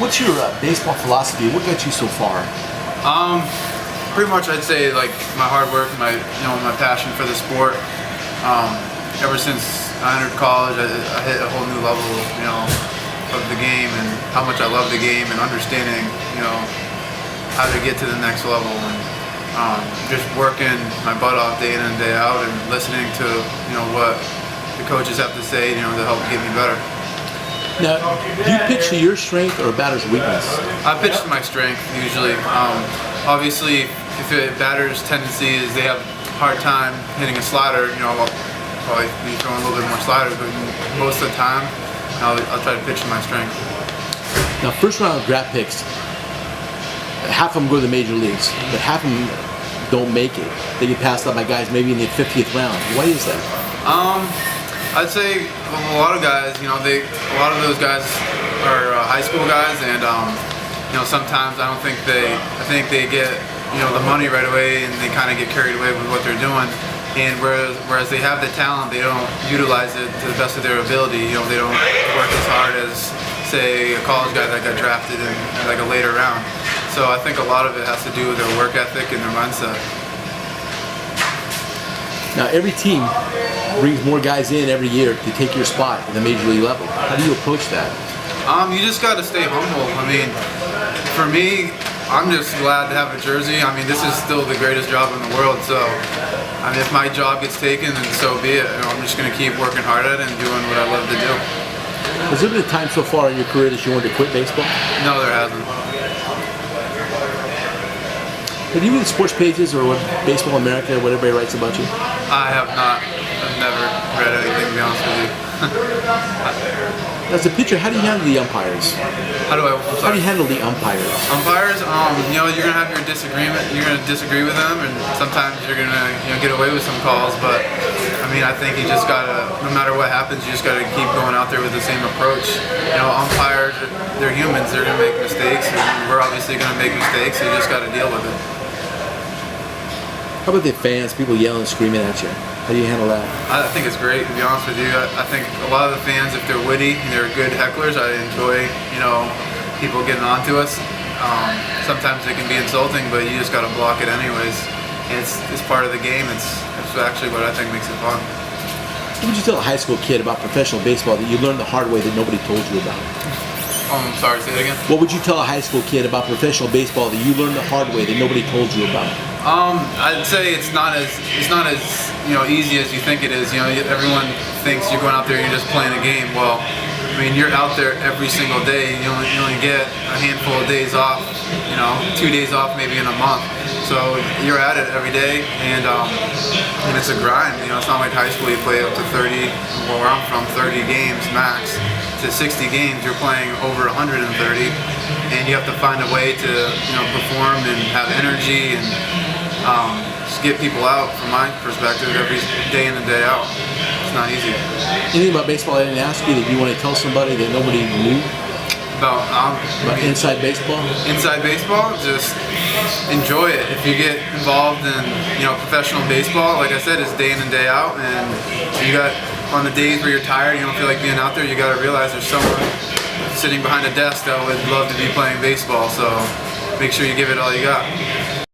what's your baseball philosophy? What got you so far? Pretty much, I'd say like my hard work, my my passion for the sport. Ever since I entered college, I hit a whole new level, of the game and how much I love the game and understanding, how to get to the next level and just working my butt off day in and day out and listening to, what the coaches have to say, to help get me better. Now, do you pitch to your strength or a batter's weakness? I pitch to my strength usually. Obviously, if a batter's tendency is they have a hard time hitting a slider, I'll probably be throwing a little bit more sliders, but most of the time, I'll try to pitch to my strength. Now, first round draft picks, half of them go to the major leagues, but half of them don't make it. They get passed up by guys maybe in the 50th round. Why is that? I'd say a lot of guys, a lot of those guys are high school guys, and sometimes I think they get the money right away, and they kind of get carried away with what they're doing. And whereas they have the talent, they don't utilize it to the best of their ability. They don't work as hard as, say, a college guy that got drafted in like a later round. So I think a lot of it has to do with their work ethic and their mindset. Now, every team brings more guys in every year to take your spot at the major league level. How do you approach that? You just got to stay humble. I mean, for me, I'm just glad to have a jersey. I mean, this is still the greatest job in the world. So, I mean, if my job gets taken, then so be it. I'm just going to keep working hard at it and doing what I love to do. Has there been a time so far in your career that you wanted to quit baseball? No, there hasn't. Have you read the sports pages or what Baseball America, what everybody writes about you? I have not. I've never read anything, to be honest with you. As a pitcher, how do you handle the umpires? How do you handle the umpires? Umpires, you're gonna have your disagreement. You're gonna disagree with them, and sometimes you're gonna get away with some calls. But I mean, I think you just gotta, no matter what happens, you just gotta keep going out there with the same approach. Umpires, they're humans. They're gonna make mistakes, and we're obviously gonna make mistakes. So you just gotta deal with it. How about the fans, people yelling, screaming at you? How do you handle that? I think it's great, to be honest with you. I think a lot of the fans, if they're witty and they're good hecklers, I enjoy, people getting on to us. Sometimes it can be insulting, but you just got to block it anyways. And it's part of the game. It's actually what I think makes it fun. What would you tell a high school kid about professional baseball that you learned the hard way that nobody told you about? I'm sorry, say it again? What would you tell a high school kid about professional baseball that you learned the hard way that nobody told you about? I'd say it's not as easy as you think it is. Everyone thinks you're going out there and you're just playing a game. Well, I mean, you're out there every single day. You only get a handful of days off. 2 days off maybe in a month. So you're at it every day, and it's a grind. It's not like high school. You play up to 30. Where I'm from, 30 games max. To 60 games, you're playing over 130, and you have to find a way to perform and have energy and just get people out. From my perspective, every day in and day out, it's not easy. Anything about baseball I didn't ask you that you want to tell somebody that nobody knew about inside baseball? Inside baseball, just enjoy it. If you get involved in professional baseball, like I said, it's day in and day out, and you got. On the days where you're tired, you don't feel like being out there, you got to realize there's someone sitting behind a desk that would love to be playing baseball. So make sure you give it all you got.